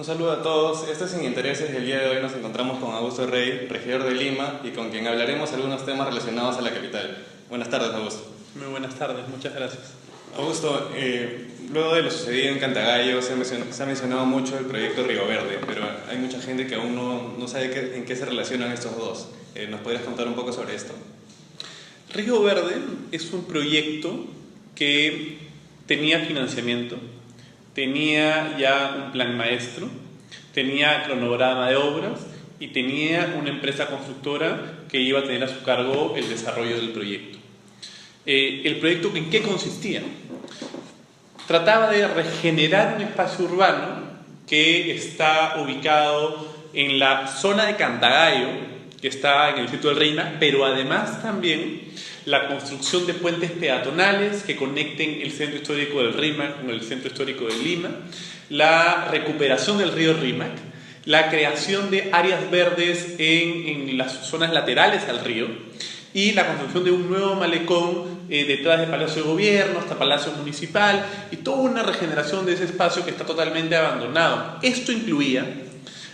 saludo a todos. Este es Sin Intereses. El día de hoy nos encontramos con Augusto Rey, regidor de Lima, y con quien hablaremos algunos temas relacionados a la capital. Buenas tardes, Augusto. Muy buenas tardes, muchas gracias. Augusto, luego de lo sucedido en Cantagallo se ha mencionado mucho el proyecto Río Verde, pero hay mucha gente que aún no sabe en qué se relacionan estos dos. ¿Nos podrías contar un poco sobre esto? Río Verde es un proyecto que tenía financiamiento, tenía ya un plan maestro, tenía cronograma de obras y tenía una empresa constructora que iba a tener a su cargo el desarrollo del proyecto. ¿El proyecto en qué consistía? Trataba de regenerar un espacio urbano que está ubicado en la zona de Cantagallo, que está en el distrito del Reina, pero además también la construcción de puentes peatonales que conecten el centro histórico del Rímac con el centro histórico de Lima, la recuperación del río Rímac, la creación de áreas verdes en las zonas laterales al río y la construcción de un nuevo malecón detrás del Palacio de Gobierno hasta Palacio Municipal y toda una regeneración de ese espacio que está totalmente abandonado. Esto incluía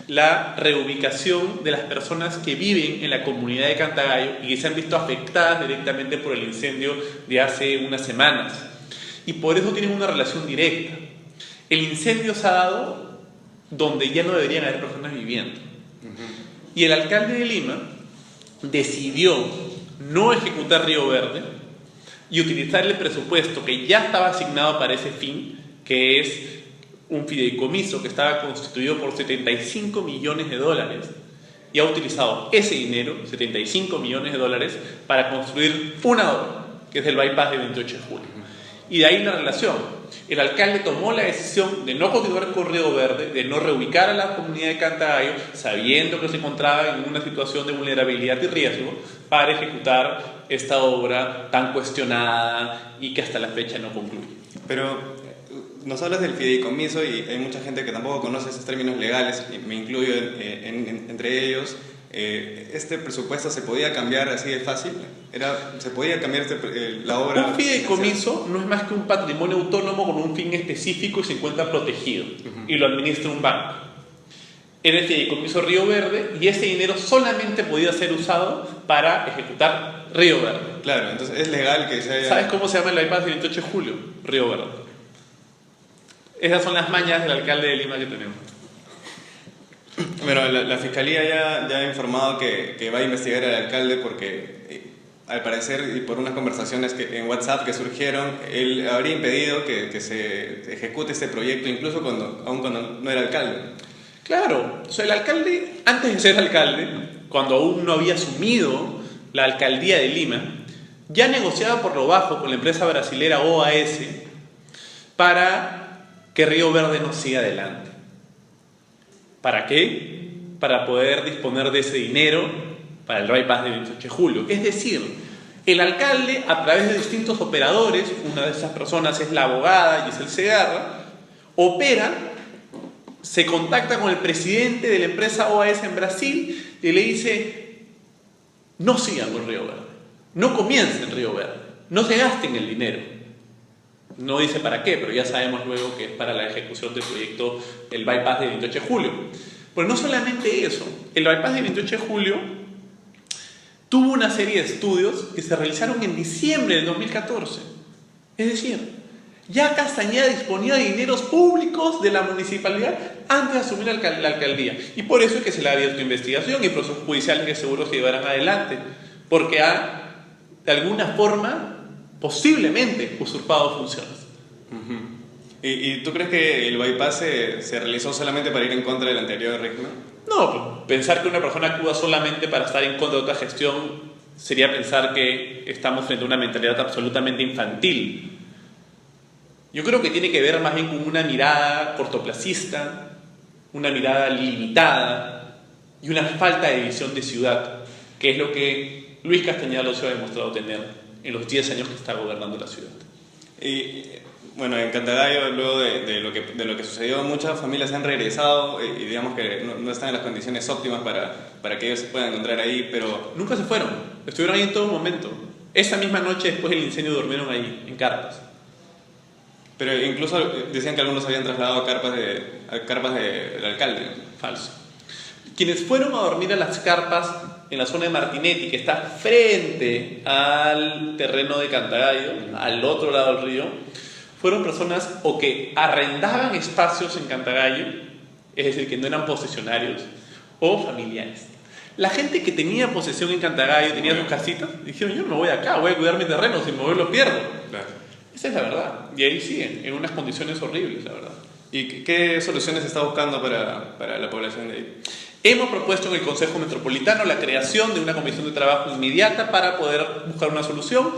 la reubicación de las personas que viven en la comunidad de Cantagallo y que se han visto afectadas directamente por el incendio de hace unas semanas. Y por eso tienen una relación directa. El incendio se ha dado donde ya no deberían haber personas viviendo. Y el alcalde de Lima decidió no ejecutar Río Verde y utilizar el presupuesto que ya estaba asignado para ese fin, que es un fideicomiso que estaba constituido por 75 millones de dólares, y ha utilizado ese dinero, 75 millones de dólares, para construir una obra, que es el bypass de 28 de julio. Y de ahí la relación. El alcalde tomó la decisión de no continuar con Río Verde, de no reubicar a la comunidad de Cantagallo, sabiendo que se encontraba en una situación de vulnerabilidad y riesgo, para ejecutar esta obra tan cuestionada y que hasta la fecha no concluye. Pero nos hablas del fideicomiso y hay mucha gente que tampoco conoce esos términos legales, y me incluyo entre ellos. ¿Este presupuesto se podía cambiar así de fácil? ¿Se podía cambiar la obra? Un fideicomiso no es más que un patrimonio autónomo con un fin específico y se encuentra protegido, y lo administra un banco. Era el fideicomiso Río Verde y ese dinero solamente podía ser usado para ejecutar Río Verde. Claro, entonces es legal que se haya... ¿Sabes cómo se llama el bypass del 28 de julio? Río Verde. Esas son las mañas del alcalde de Lima que tenemos. Bueno, la Fiscalía ya ha informado que va a investigar al alcalde porque, al parecer, y por unas conversaciones en WhatsApp que surgieron, él habría impedido que se ejecute este proyecto, incluso aún cuando no era alcalde. Claro, o sea, el alcalde, antes de ser alcalde, cuando aún no había asumido la alcaldía de Lima, ya negociaba por lo bajo con la empresa brasilera OAS para que Río Verde no siga adelante. ¿Para qué? Para poder disponer de ese dinero para el bypass de 28 de julio. Es decir, el alcalde, a través de distintos operadores, una de esas personas es la abogada Giselle Segarra, opera, se contacta con el presidente de la empresa OAS en Brasil y le dice: no sigan con Río Verde, no comiencen Río Verde, no se gasten el dinero. No dice para qué, pero ya sabemos luego que es para la ejecución del proyecto, el bypass de 28 de julio. Pero no solamente eso, el bypass de 28 de julio tuvo una serie de estudios que se realizaron en diciembre del 2014. Es decir, ya Castañeda disponía de dineros públicos de la municipalidad antes de asumir la alcaldía. Y por eso es que se le ha abierto investigación y procesos judiciales que seguro se llevarán adelante, porque ha, de alguna forma, posiblemente usurpado funciones. ¿Y tú crees que el bypass se realizó solamente para ir en contra del anterior régimen? No, pensar que una persona actúa solamente para estar en contra de otra gestión sería pensar que estamos frente a una mentalidad absolutamente infantil. Yo creo que tiene que ver más bien con una mirada cortoplacista, una mirada limitada y una falta de visión de ciudad, que es lo que Luis Castañeda lo se ha demostrado tener en los 10 años que está gobernando la ciudad. Y bueno, en Cantagallo, luego de lo que sucedió, muchas familias han regresado y digamos que no están en las condiciones óptimas para que ellos se puedan encontrar ahí, pero... Nunca se fueron, estuvieron ahí en todo momento. Esa misma noche después del incendio durmieron ahí, en carpas. Pero incluso decían que algunos habían trasladado a carpas del alcalde. Falso. Quienes fueron a dormir a las carpas en la zona de Martinetti, que está frente al terreno de Cantagallo, al otro lado del río, fueron personas o que arrendaban espacios en Cantagallo, es decir, que no eran posesionarios, o familiares. La gente que tenía posesión en Cantagallo, tenía sus casitas, dijeron: yo no me voy de acá, voy a cuidar mi terreno, si me voy lo pierdo. Claro. Esa es la verdad. Y ahí siguen, en unas condiciones horribles, la verdad. ¿Y qué soluciones se está buscando para la población de ahí? Hemos propuesto en el Consejo Metropolitano la creación de una comisión de trabajo inmediata para poder buscar una solución.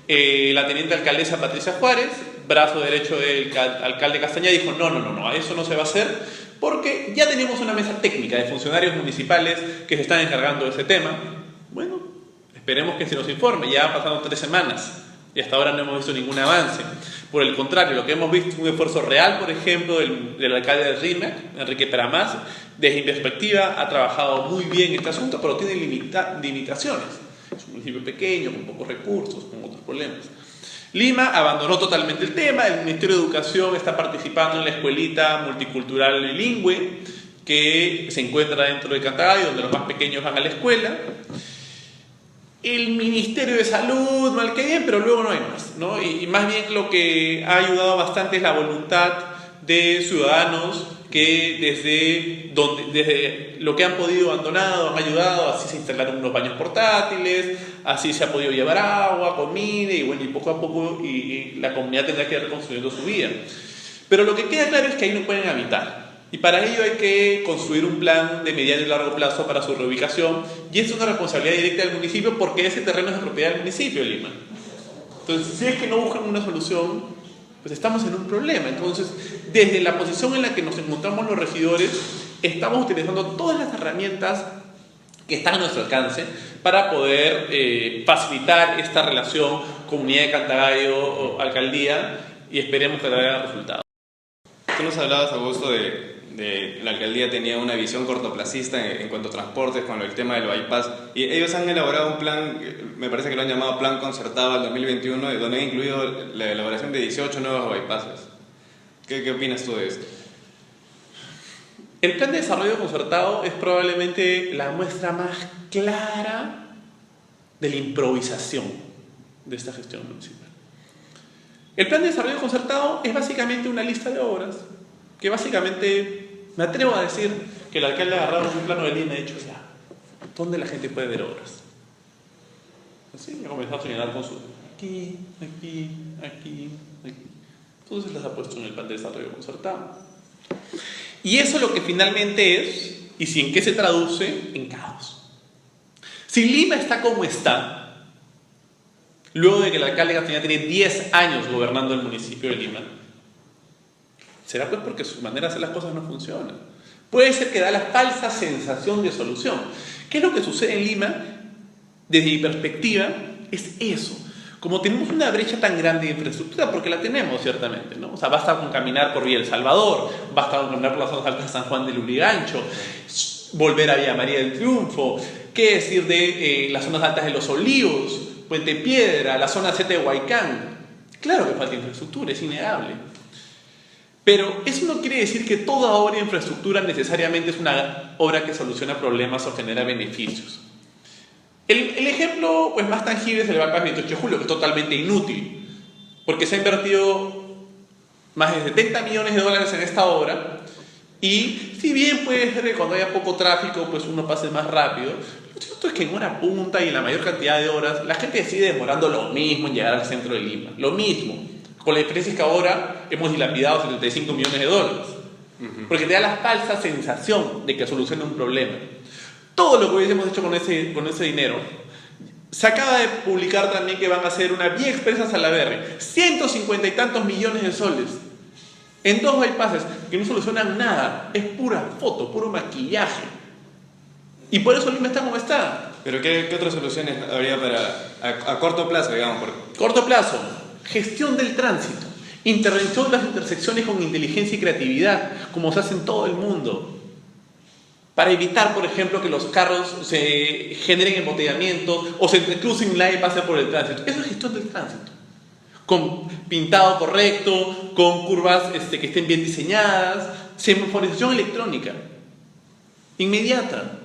La teniente alcaldesa Patricia Juárez, brazo derecho del alcalde Castañeda, dijo: no, a eso no se va a hacer, porque ya tenemos una mesa técnica de funcionarios municipales que se están encargando de ese tema. Bueno, esperemos que se nos informe. Ya han pasado 3 semanas y hasta ahora no hemos visto ningún avance. Por el contrario, lo que hemos visto es un esfuerzo real, por ejemplo, del alcalde de Rímac, Enrique Peramás. Desde mi perspectiva ha trabajado muy bien este asunto, pero tiene limitaciones. Es un municipio pequeño, con pocos recursos, con otros problemas. Lima abandonó totalmente el tema. El Ministerio de Educación está participando en la escuelita multicultural bilingüe que se encuentra dentro de Cantagallo, donde los más pequeños van a la escuela. El Ministerio de Salud, mal que bien, pero luego no hay más, ¿no? Y más bien lo que ha ayudado bastante es la voluntad de ciudadanos que desde lo que han podido abandonado han ayudado. Así se instalaron unos baños portátiles, así se ha podido llevar agua, comida, y bueno, y poco a poco y la comunidad tendrá que ir reconstruyendo su vida. Pero lo que queda claro es que ahí no pueden habitar. Y para ello hay que construir un plan de mediano y largo plazo para su reubicación, y es una responsabilidad directa del municipio, porque ese terreno es de propiedad del municipio de Lima. Entonces, si es que no buscan una solución, pues estamos en un problema. Entonces, desde la posición en la que nos encontramos los regidores, estamos utilizando todas las herramientas que están a nuestro alcance para poder facilitar esta relación comunidad de Cantagallo, alcaldía, y esperemos que traiga resultados. Tú nos hablabas, Augusto, de la alcaldía tenía una visión cortoplacista en cuanto a transportes con el tema del bypass, y ellos han elaborado un plan, me parece que lo han llamado Plan Concertado al 2021, donde han incluido la elaboración de 18 nuevos bypasses. ¿Qué opinas tú de esto? El plan de desarrollo concertado es probablemente la muestra más clara de la improvisación de esta gestión municipal. El plan de desarrollo concertado es básicamente una lista de obras que básicamente, me atrevo a decir que el alcalde ha agarrado un plano de Lima y ha dicho: ya, ¿dónde la gente puede ver obras? Así, ha comenzado a señalar con su aquí. Entonces las ha puesto en el plan de desarrollo concertado. Y eso lo que finalmente es, y si en qué se traduce, en caos. Si Lima está como está, luego de que el alcalde Castañeda tiene 10 años gobernando el municipio de Lima, será pues porque su manera de hacer las cosas no funciona. Puede ser que da la falsa sensación de solución. ¿Qué es lo que sucede en Lima? Desde mi perspectiva, es eso. Como tenemos una brecha tan grande de infraestructura, porque la tenemos ciertamente, ¿no? O sea, basta con caminar por Villa El Salvador, basta con caminar por las zonas altas de San Juan de Lurigancho, volver a Villa María del Triunfo, qué decir de las zonas altas de Los Olivos, Puente Piedra, la zona 7 de Huaycán. Claro que falta infraestructura, es innegable. Pero eso no quiere decir que toda obra de infraestructura necesariamente es una obra que soluciona problemas o genera beneficios. El ejemplo pues, más tangible es el bypass 28 de julio, que es totalmente inútil, porque se ha invertido más de $70 millones en esta obra, y si bien puede ser que cuando haya poco tráfico pues uno pase más rápido, lo cierto es que en hora punta y en la mayor cantidad de horas la gente sigue demorando lo mismo en llegar al centro de Lima, lo mismo. Con la diferencia que ahora hemos dilapidado $75 millones, porque te da la falsa sensación de que soluciona un problema. Todo lo que hubiésemos hecho con ese dinero. Se acaba de publicar también que van a hacer una vía expresa a Salaberry, 150 y tantos millones de soles, en 2 bypasses que no solucionan nada, es pura foto, puro maquillaje. Y por eso Lima está como está. ¿Pero qué otras soluciones habría a corto plazo, digamos? Corto plazo. Gestión del tránsito, intervención de las intersecciones con inteligencia y creatividad, como se hace en todo el mundo, para evitar, por ejemplo, que los carros se generen embotellamientos o se entrecrucen y nadie pase por el tránsito. Eso es gestión del tránsito. con pintado correcto, con curvas que estén bien diseñadas, semaforización electrónica, inmediata,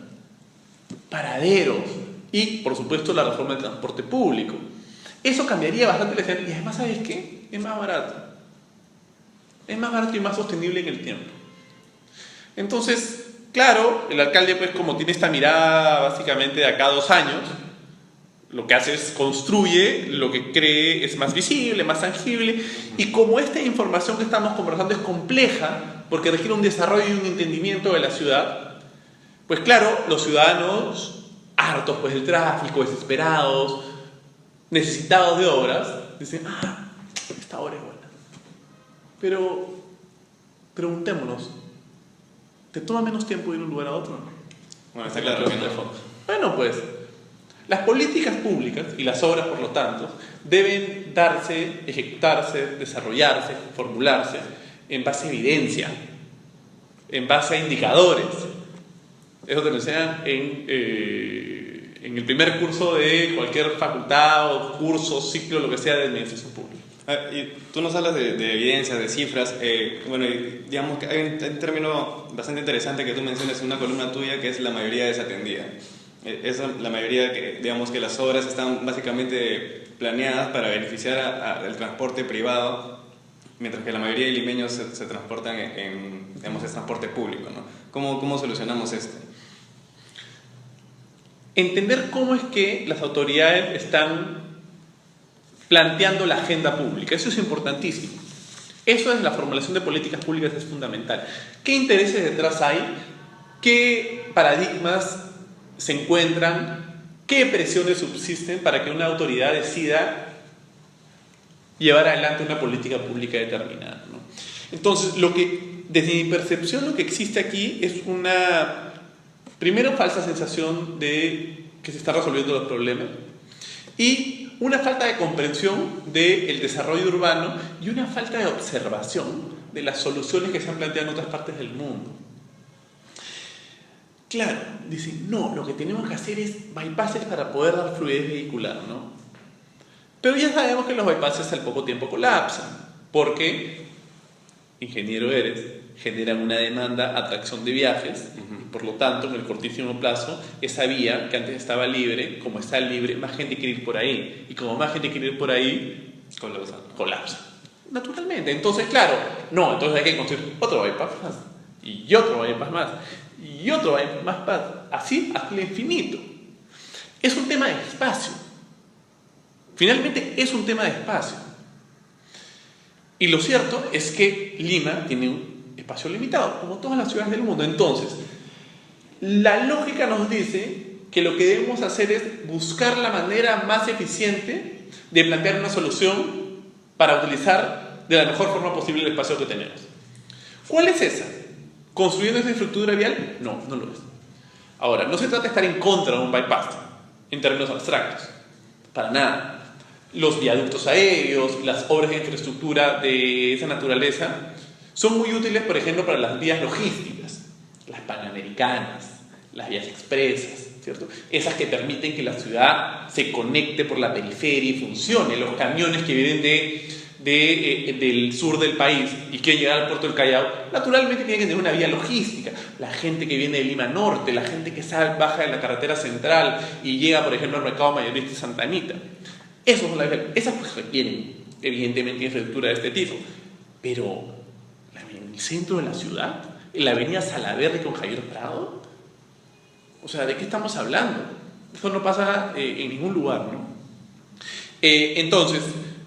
paraderos y, por supuesto, la reforma del transporte público. Eso cambiaría bastante la escena y además, ¿sabes qué? Es más barato. Es más barato y más sostenible en el tiempo. Entonces, claro, el alcalde, pues, como tiene esta mirada básicamente de acá a 2 años, lo que hace es construye lo que cree es más visible, más tangible, y como esta información que estamos conversando es compleja, porque requiere un desarrollo y un entendimiento de la ciudad, pues claro, los ciudadanos hartos pues del tráfico, desesperados, necesitados de obras, dicen, esta obra es buena. Pero preguntémonos, ¿te toma menos tiempo ir de un lugar a otro? Bueno, está claro que no. Bueno, pues, las políticas públicas y las obras, por lo tanto, deben darse, ejecutarse, desarrollarse, formularse en base a evidencia, en base a indicadores. Eso te lo enseñan en el primer curso de cualquier facultad o curso, ciclo, lo que sea de administración pública. Y tú nos hablas de evidencias, de cifras. Bueno, digamos que hay un término bastante interesante que tú mencionas en una columna tuya, que es la mayoría desatendida. Es la mayoría que, digamos, que las obras están básicamente planeadas para beneficiar al transporte privado, mientras que la mayoría de limeños se transportan digamos, es transporte público, ¿no? ¿Cómo solucionamos esto? Entender cómo es que las autoridades están planteando la agenda pública. Eso es importantísimo. Eso es la formulación de políticas públicas, es fundamental. ¿Qué intereses detrás hay? ¿Qué paradigmas se encuentran? ¿Qué presiones subsisten para que una autoridad decida llevar adelante una política pública determinada, ¿no? Entonces, desde mi percepción, lo que existe aquí es una, primero, falsa sensación de que se están resolviendo los problemas y una falta de comprensión del desarrollo urbano y una falta de observación de las soluciones que se han planteado en otras partes del mundo. Claro, dicen, no, lo que tenemos que hacer es bypasses para poder dar fluidez vehicular, ¿no? Pero ya sabemos que los bypasses al poco tiempo colapsan, porque, ingeniero eres, generan una demanda, atracción de viajes, y por lo tanto, en el cortísimo plazo, esa vía que antes estaba libre, como está libre, más gente quiere ir por ahí, y como más gente quiere ir por ahí, colapsa. Naturalmente. Entonces, claro, no, entonces hay que construir otro bypass más, y otro bypass más, y otro bypass más, así hasta el infinito. Es un tema de espacio. Finalmente es un tema de espacio. Y lo cierto es que Lima tiene un espacio limitado, como todas las ciudades del mundo. Entonces, la lógica nos dice que lo que debemos hacer es buscar la manera más eficiente de plantear una solución para utilizar de la mejor forma posible el espacio que tenemos. ¿Cuál es esa? ¿Construyendo esa infraestructura vial? No, no lo es. Ahora, no se trata de estar en contra de un bypass en términos abstractos, para nada. Los viaductos aéreos, las obras de infraestructura de esa naturaleza son muy útiles, por ejemplo, para las vías logísticas, las panamericanas, las vías expresas, ¿cierto? Esas que permiten que la ciudad se conecte por la periferia y funcione. Los camiones que vienen del sur del país y quieren llegar al puerto del Callao, naturalmente tienen que tener una vía logística. La gente que viene de Lima Norte, la gente que baja de la carretera central y llega, por ejemplo, al mercado mayorista de Santa Anita. Esas pues requieren, evidentemente, infraestructura de este tipo. Pero en el centro de la ciudad, en la avenida Salaverde con Javier Prado, o sea, ¿de qué estamos hablando? Eso no pasa en ningún lugar, ¿no? Entonces,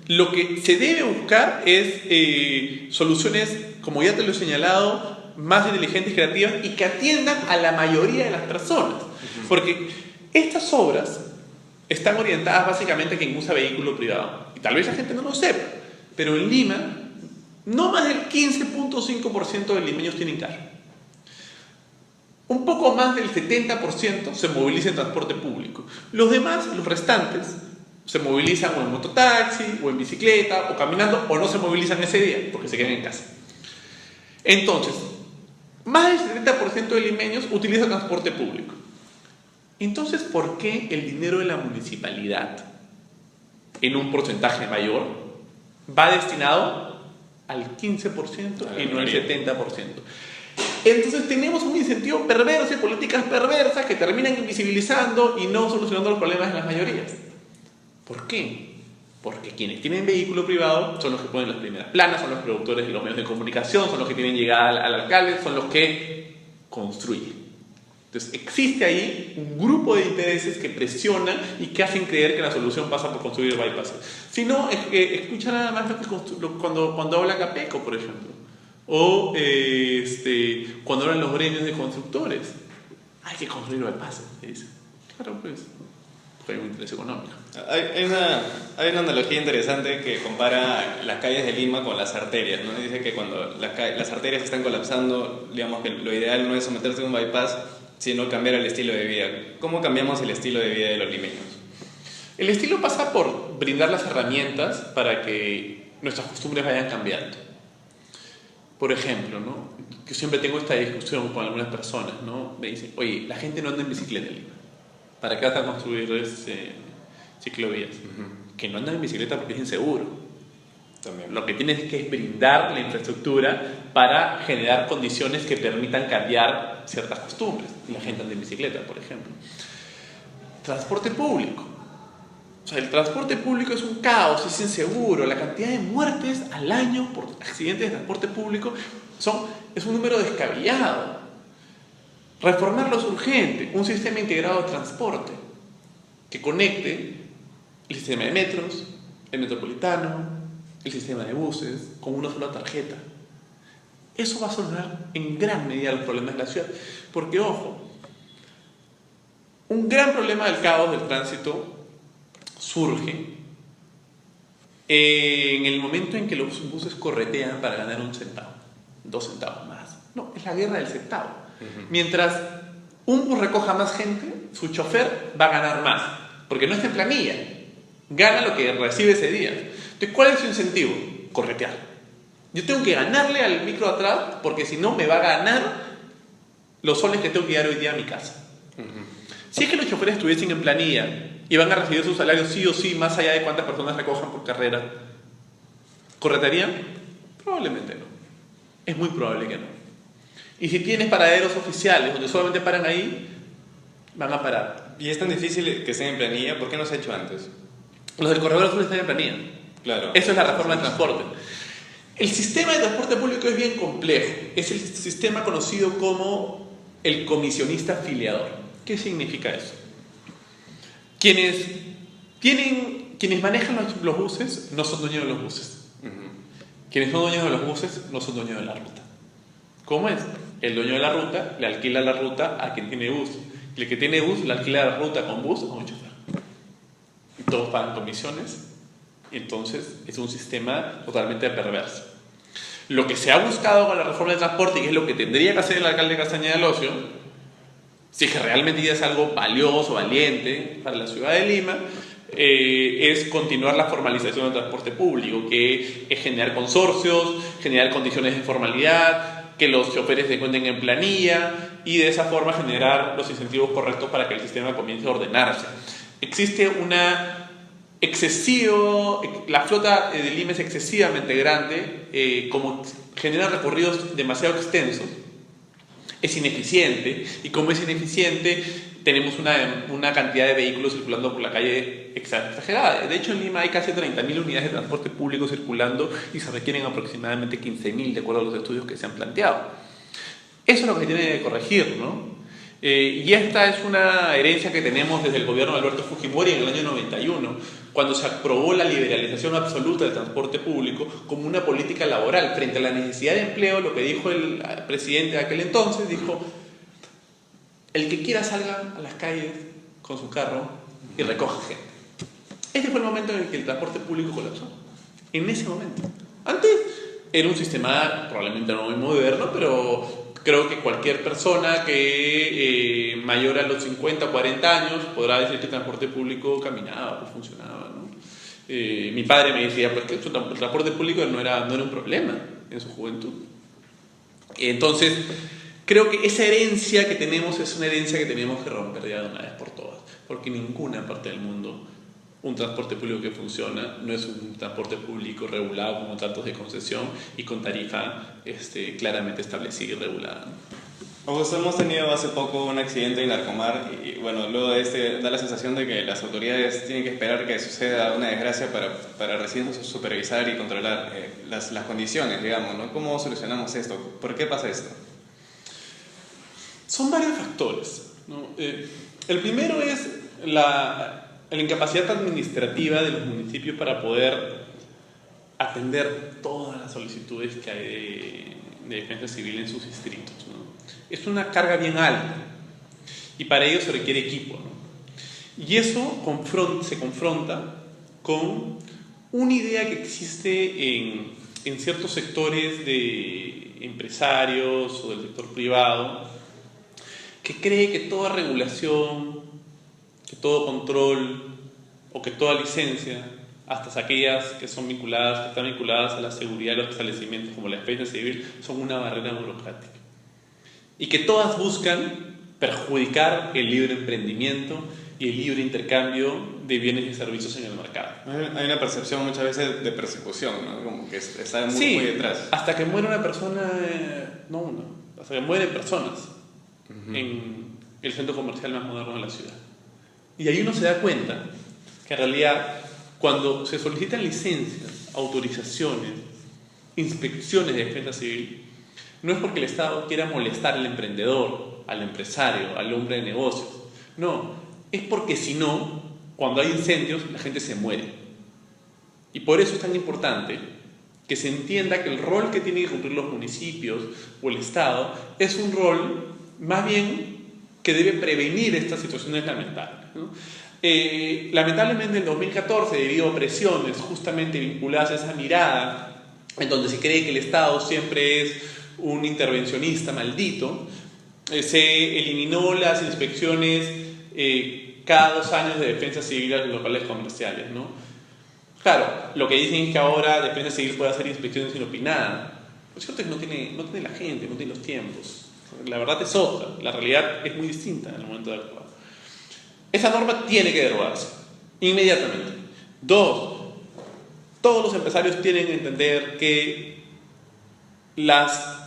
lo que se debe buscar es soluciones, como ya te lo he señalado, más inteligentes y creativas y que atiendan a la mayoría de las personas. Porque estas obras están orientadas básicamente a quien usa vehículo privado. Y tal vez la gente no lo sepa, pero en Lima, no más del 15.5% de limeños tienen carro. Un poco más del 70% se moviliza en transporte público. Los demás, los restantes, se movilizan o en mototaxi, o en bicicleta, o caminando, o no se movilizan ese día, porque se quedan en casa. Entonces, más del 70% de limeños utiliza transporte público. Entonces, ¿por qué el dinero de la municipalidad, en un porcentaje mayor, va destinado al 15% y no al 70%. Entonces tenemos un incentivo perverso y políticas perversas que terminan invisibilizando y no solucionando los problemas de las mayorías. ¿Por qué? Porque quienes tienen vehículo privado son los que ponen las primeras planas, son los productores de los medios de comunicación, son los que tienen llegada al alcalde, son los que construyen. Entonces existe ahí un grupo de intereses que presionan y que hacen creer que la solución pasa por construir bypasses. Si no, escucha nada más cuando habla Capeco, por ejemplo, o cuando hablan los gremios de constructores. Hay que construir bypasses, dice. Claro, pues hay un interés económico. Hay una analogía interesante que compara las calles de Lima con las arterias, ¿no? Dice que cuando las arterias están colapsando, digamos que lo ideal no es someterse a un bypass, sino cambiar el estilo de vida. ¿Cómo cambiamos el estilo de vida de los limeños? El estilo pasa por brindar las herramientas para que nuestras costumbres vayan cambiando. Por ejemplo, ¿no? Yo siempre tengo esta discusión con algunas personas, ¿no? Me dicen, oye, la gente no anda en bicicleta en Lima. ¿Para qué vas a construir ciclovías? Que no andan en bicicleta porque es inseguro. También. Lo que tienes que es brindar la infraestructura para generar condiciones que permitan cambiar ciertas costumbres. Y la gente anda en bicicleta, por ejemplo. Transporte público. O sea, el transporte público es un caos, es inseguro. La cantidad de muertes al año por accidentes de transporte público es un número descabellado. Reformarlo es urgente. Un sistema integrado de transporte que conecte el sistema de metros, el metropolitano, el sistema de buses con una sola tarjeta. Eso va a solucionar en gran medida los problemas de la ciudad. Porque, ojo, un gran problema del caos del tránsito surge en el momento en que los buses corretean para ganar 1 centavo, 2 centavos más. No, es la guerra del centavo. Mientras un bus recoja más gente, su chofer va a ganar más, porque no está en planilla, gana lo que recibe ese día. Entonces, ¿cuál es su incentivo? Corretear. Yo tengo que ganarle al micro atrás, porque si no me va a ganar los soles que tengo que dar hoy día a mi casa. Si es que los choferes estuviesen en planilla y van a recibir su salario sí o sí, más allá de cuántas personas recojan por carrera, ¿corretearían? Probablemente no. Es muy probable que no. Y si tienes paraderos oficiales donde solamente paran ahí, van a parar. Y es tan difícil que estén en planilla, ¿por qué no se ha hecho antes? Los del corredor azul están en planilla. Claro. Eso es la reforma del transporte. El sistema de transporte público es bien complejo. Es el sistema conocido como el comisionista afiliador. ¿Qué significa eso? Quienes manejan los buses no son dueños de los buses. Quienes son dueños de los buses no son dueños de la ruta. ¿Cómo es? El dueño de la ruta le alquila la ruta a quien tiene bus. Y el que tiene bus le alquila la ruta con bus a un chofer. Y todos pagan comisiones. Entonces es un sistema totalmente perverso. Lo que se ha buscado con la reforma del transporte, y es lo que tendría que hacer el alcalde Castañeda del Ocio, si es que realmente ya es algo valioso, valiente para la ciudad de Lima, es continuar la formalización del transporte público, que es generar consorcios, generar condiciones de formalidad, que los choferes se cuenten en planilla y de esa forma generar los incentivos correctos para que el sistema comience a ordenarse. Existe la flota de Lima es excesivamente grande, como genera recorridos demasiado extensos, es ineficiente, y como es ineficiente tenemos una cantidad de vehículos circulando por la calle exagerada. De hecho, en Lima hay casi 30.000 unidades de transporte público circulando y se requieren aproximadamente 15.000 de acuerdo a los estudios que se han planteado. Eso es lo que tiene que corregir, ¿no? Y esta es una herencia que tenemos desde el gobierno de Alberto Fujimori en el año 91, cuando se aprobó la liberalización absoluta del transporte público como una política laboral. Frente a la necesidad de empleo, lo que dijo el presidente de aquel entonces, dijo: el que quiera salga a las calles con su carro y recoja gente. Este fue el momento en el que el transporte público colapsó. En ese momento. Antes era un sistema probablemente no muy moderno, pero creo que cualquier persona que mayor a los 50 o 40 años podrá decir que el transporte público caminaba, pues funcionaba, ¿no? Mi padre me decía pues, que el transporte público no era un problema en su juventud. Entonces, creo que esa herencia que tenemos es una herencia que tenemos que romper ya de una vez por todas, porque ninguna parte del mundo un transporte público que funciona, no es un transporte público regulado con contratos de concesión y con tarifa claramente establecida y regulada, ¿no? Augusto, hemos tenido hace poco un accidente en Larcomar y bueno, luego de da la sensación de que las autoridades tienen que esperar que suceda una desgracia para recién supervisar y controlar las condiciones, digamos, ¿no? ¿Cómo solucionamos esto? ¿Por qué pasa esto? Son varios factores, ¿no? El primero es la incapacidad administrativa de los municipios para poder atender todas las solicitudes que hay de defensa civil en sus distritos, ¿no? Es una carga bien alta y para ello se requiere equipo, ¿no? Y eso se confronta con una idea que existe en ciertos sectores de empresarios o del sector privado, que cree que toda regulación, que todo control o que toda licencia, hasta aquellas que están vinculadas a la seguridad de los establecimientos como la defensa civil, son una barrera burocrática. Y que todas buscan perjudicar el libre emprendimiento y el libre intercambio de bienes y servicios en el mercado. Hay una percepción muchas veces de persecución, ¿no? Como que está muy detrás. Hasta que muere una persona, hasta que mueren personas en el centro comercial más moderno de la ciudad. Y ahí uno se da cuenta que en realidad cuando se solicitan licencias, autorizaciones, inspecciones de defensa civil, no es porque el Estado quiera molestar al emprendedor, al empresario, al hombre de negocios. No, es porque si no, cuando hay incendios, la gente se muere. Y por eso es tan importante que se entienda que el rol que tienen que cumplir los municipios o el Estado es un rol más bien que debe prevenir estas situaciones lamentables, ¿no? Lamentablemente en 2014, debido a presiones justamente vinculadas a esa mirada en donde se cree que el Estado siempre es un intervencionista maldito, se eliminó las inspecciones cada 2 años de defensa civil a los locales comerciales, ¿no? Claro, lo que dicen es que ahora defensa civil puede hacer inspecciones inopinadas. Lo cierto es que no tiene la gente, no tiene los tiempos. La verdad es otra, la realidad es muy distinta en el momento de actuar. Esa norma tiene que derogarse inmediatamente. 2, todos los empresarios tienen que entender que las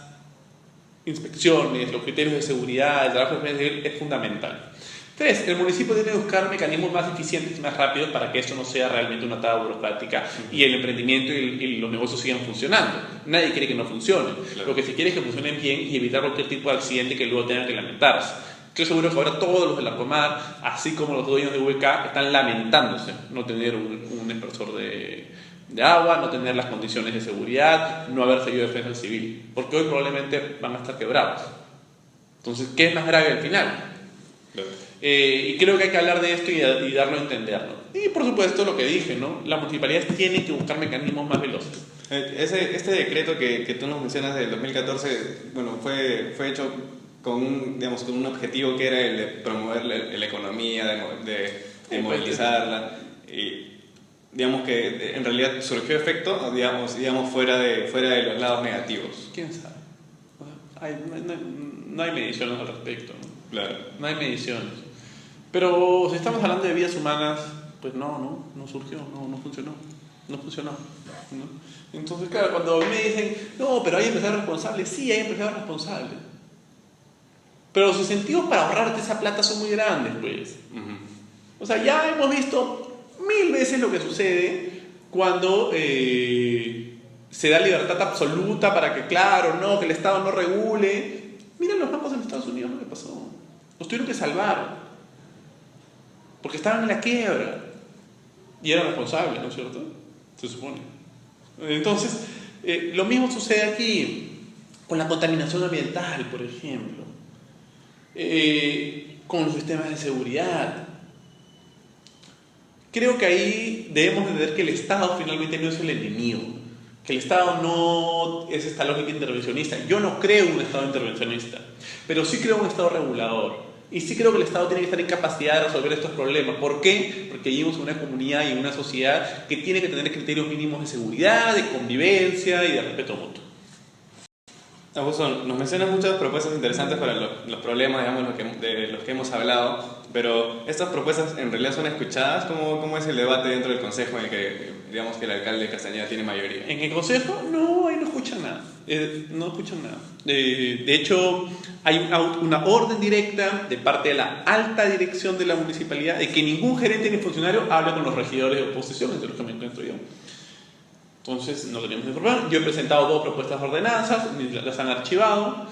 inspecciones, los criterios de seguridad, el trabajo de defensa civil es fundamental. 3, el municipio tiene que buscar mecanismos más eficientes y más rápidos para que esto no sea realmente una traba burocrática y el emprendimiento y los negocios sigan funcionando. Nadie quiere que no funcione. Claro. Lo que se quiere es que funcionen bien y evitar cualquier tipo de accidente que luego tengan que lamentarse. Estoy seguro que ahora todos los de Larcomar, así como los dueños de VK, están lamentándose no tener un expresor de agua, no tener las condiciones de seguridad, no haber seguido defensa civil, porque hoy probablemente van a estar quebrados. Entonces, ¿qué es más grave al final? Claro. Y creo que hay que hablar de esto y darlo a entender, ¿no? Y por supuesto lo que dije, ¿no? Las municipalidades tienen que buscar mecanismos más veloces. Este decreto que tú nos mencionas del 2014, bueno, fue hecho con un objetivo que era el de promover la economía, de movilizarla, y digamos que en realidad surgió efecto, digamos fuera de los lados negativos. ¿Quién sabe? No hay mediciones al respecto, ¿no? Claro. No hay mediciones. Pero si estamos hablando de vidas humanas, pues no surgió, no funcionó, ¿no? Entonces, claro, cuando me dicen, no, pero hay empresarios responsables, sí, hay empresarios responsables. Pero los incentivos para ahorrarte esa plata son muy grandes, pues. O sea, ya hemos visto 1000 veces lo que sucede cuando se da libertad absoluta para que, claro, que el Estado no regule. Miren los bancos en Estados Unidos lo que pasó. Los tuvieron que salvar. Porque estaban en la quiebra. Y eran responsables, ¿no es cierto? Se supone. Entonces, lo mismo sucede aquí con la contaminación ambiental, por ejemplo. Con los sistemas de seguridad. Creo que ahí debemos entender que el Estado finalmente no es el enemigo, que el Estado no es esta lógica intervencionista. Yo no creo un Estado intervencionista, pero sí creo un Estado regulador. Y sí creo que el Estado tiene que estar en capacidad de resolver estos problemas. ¿Por qué? Porque vivimos en una comunidad y en una sociedad que tiene que tener criterios mínimos de seguridad, de convivencia y de respeto mutuo. Augusto, nos mencionas muchas propuestas interesantes para los problemas, digamos, de los que hemos hablado, pero ¿estas propuestas en realidad son escuchadas? ¿Cómo es el debate dentro del Consejo en el que, digamos, que el alcalde de Castañeda tiene mayoría? En el Consejo, no, ahí no escuchan nada. No escuchan nada. De hecho, hay una orden directa de parte de la alta dirección de la municipalidad de que ningún gerente ni funcionario hable con los regidores de oposición, entre los que me encuentro yo. Entonces, no tenemos ningún problema. Yo he presentado 2 propuestas de ordenanzas, las han archivado.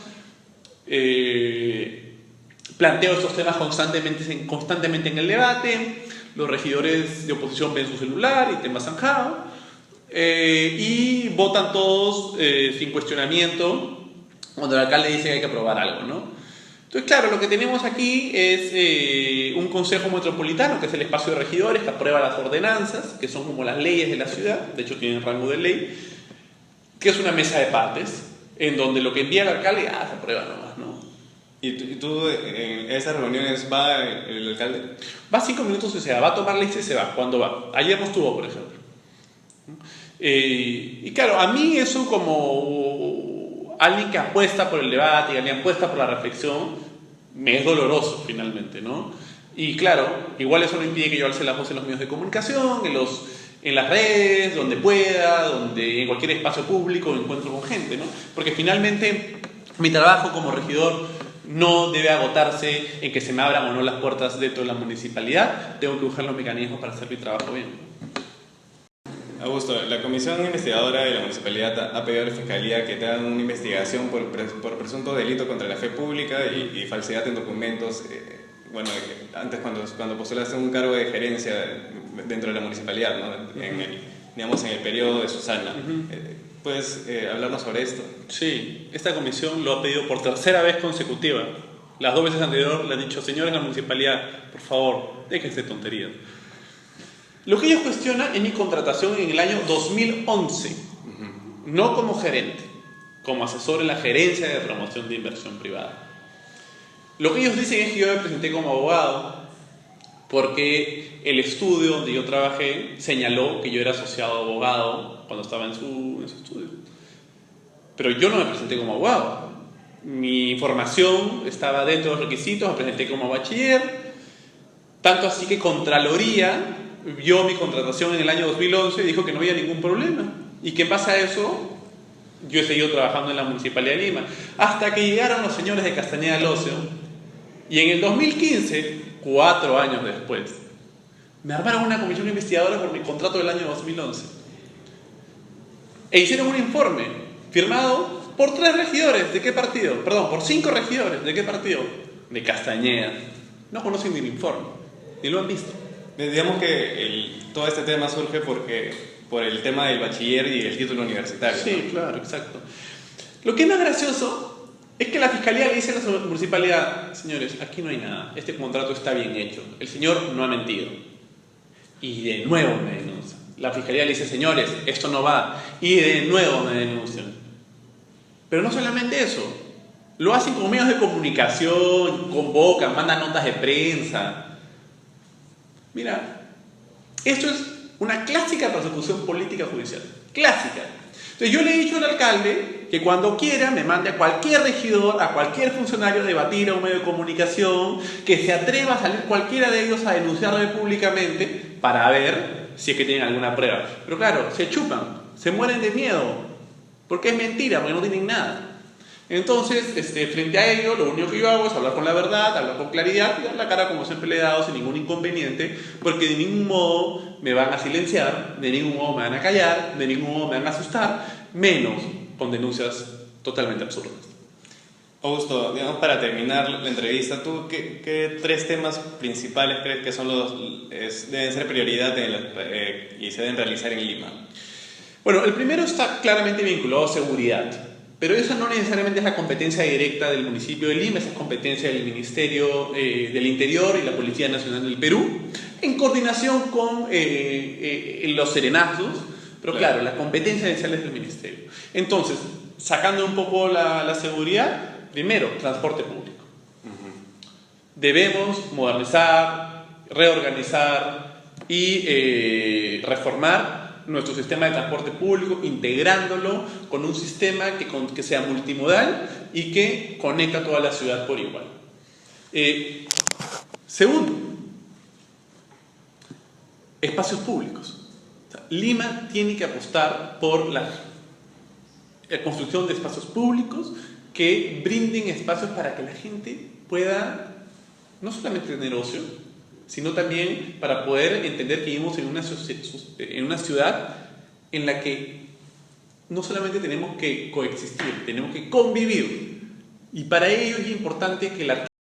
Planteo estos temas constantemente en el debate. Los regidores de oposición ven su celular y tema zanjado. Y votan todos sin cuestionamiento cuando el alcalde dice que hay que aprobar algo, ¿no? Entonces, claro, lo que tenemos aquí es un consejo metropolitano, que es el espacio de regidores que aprueba las ordenanzas, que son como las leyes de la ciudad, de hecho tienen rango de ley, que es una mesa de partes, en donde lo que envía el alcalde, se aprueba nomás, ¿no? ¿Y tú en esas reuniones va el alcalde? Va 5 minutos y se va a tomar lista y se va. ¿Cuándo va? Ayer no estuvo, por ejemplo. Y claro, a mí eso como alguien que apuesta por el debate y alguien que apuesta por la reflexión, me es doloroso finalmente, ¿no? Y claro, igual eso no impide que yo alce la voz en los medios de comunicación, en las redes, donde pueda, en cualquier espacio público encuentro con gente, ¿no? Porque finalmente mi trabajo como regidor no debe agotarse en que se me abran o no las puertas dentro de la municipalidad. Tengo que buscar los mecanismos para hacer mi trabajo bien. Augusto, la comisión investigadora de la municipalidad ha pedido a la Fiscalía que te hagan una investigación por presunto delito contra la fe pública y falsedad en documentos. Bueno, antes cuando postulaste un cargo de gerencia dentro de la municipalidad, ¿no? Digamos, en el periodo de Susana. ¿Puedes hablarnos sobre esto? Sí, esta comisión lo ha pedido por 3ª vez consecutiva. Las 2 veces anteriores le han dicho: señores de la municipalidad, por favor, déjense tonterías. Lo que ellos cuestionan es mi contratación en el año 2011, no como gerente, como asesor en la gerencia de promoción de inversión privada. Lo que ellos dicen es que yo me presenté como abogado porque el estudio donde yo trabajé señaló que yo era asociado abogado cuando estaba en su estudio. Pero yo no me presenté como abogado. Mi formación estaba dentro de los requisitos, me presenté como bachiller, tanto así que Contraloría vio mi contratación en el año 2011 y dijo que no había ningún problema. Y que en base a eso, yo he seguido trabajando en la Municipalidad de Lima. Hasta que llegaron los señores de Castañeda del Ocio. Y en el 2015, 4 años después, me armaron una comisión investigadora por mi contrato del año 2011. E hicieron un informe firmado por 3 regidores. ¿De qué partido? Perdón, por 5 regidores. ¿De qué partido? De Castañeda. No conocen ni el informe, ni lo han visto. Digamos que todo este tema surge por el tema del bachiller y el título universitario. Sí, ¿no? claro, exacto. Lo que es más gracioso es que la fiscalía le dice a la municipalidad: señores, aquí no hay nada, este contrato está bien hecho, el señor no ha mentido. Y de nuevo me denuncian. La fiscalía le dice: señores, esto no va. Y de nuevo me denuncian. Pero no solamente eso, lo hacen con medios de comunicación, convocan, mandan notas de prensa. Mira, esto es una clásica persecución política judicial. Clásica. Entonces yo le he dicho al alcalde que cuando quiera me mande a cualquier regidor, a cualquier funcionario a debatir a un medio de comunicación, que se atreva a salir cualquiera de ellos a denunciarme públicamente para ver si es que tienen alguna prueba. Pero claro, se chupan, se mueren de miedo, porque es mentira, porque no tienen nada. Entonces, frente a ello, lo único que yo hago es hablar con la verdad, hablar con claridad y dar la cara como siempre le he dado, sin ningún inconveniente, porque de ningún modo me van a silenciar, de ningún modo me van a callar, de ningún modo me van a asustar, menos con denuncias totalmente absurdas. Augusto, digamos, para terminar la entrevista, ¿tú qué 3 temas principales crees que son deben ser prioridad y se deben realizar en Lima? Bueno, el primero está claramente vinculado a seguridad. Pero esa no necesariamente es la competencia directa del municipio de Lima, esa es competencia del Ministerio del Interior y la Policía Nacional del Perú, en coordinación con los serenazgos, pero claro, la competencia inicial es del Ministerio. Entonces, sacando un poco la seguridad, primero, transporte público. Debemos modernizar, reorganizar y reformar nuestro sistema de transporte público, integrándolo con un sistema que sea multimodal y que conecta a toda la ciudad por igual. Segundo, espacios públicos. O sea, Lima tiene que apostar por la construcción de espacios públicos que brinden espacios para que la gente pueda no solamente tener ocio, sino también para poder entender que vivimos en una ciudad en la que no solamente tenemos que coexistir, tenemos que convivir. Y para ello es importante que la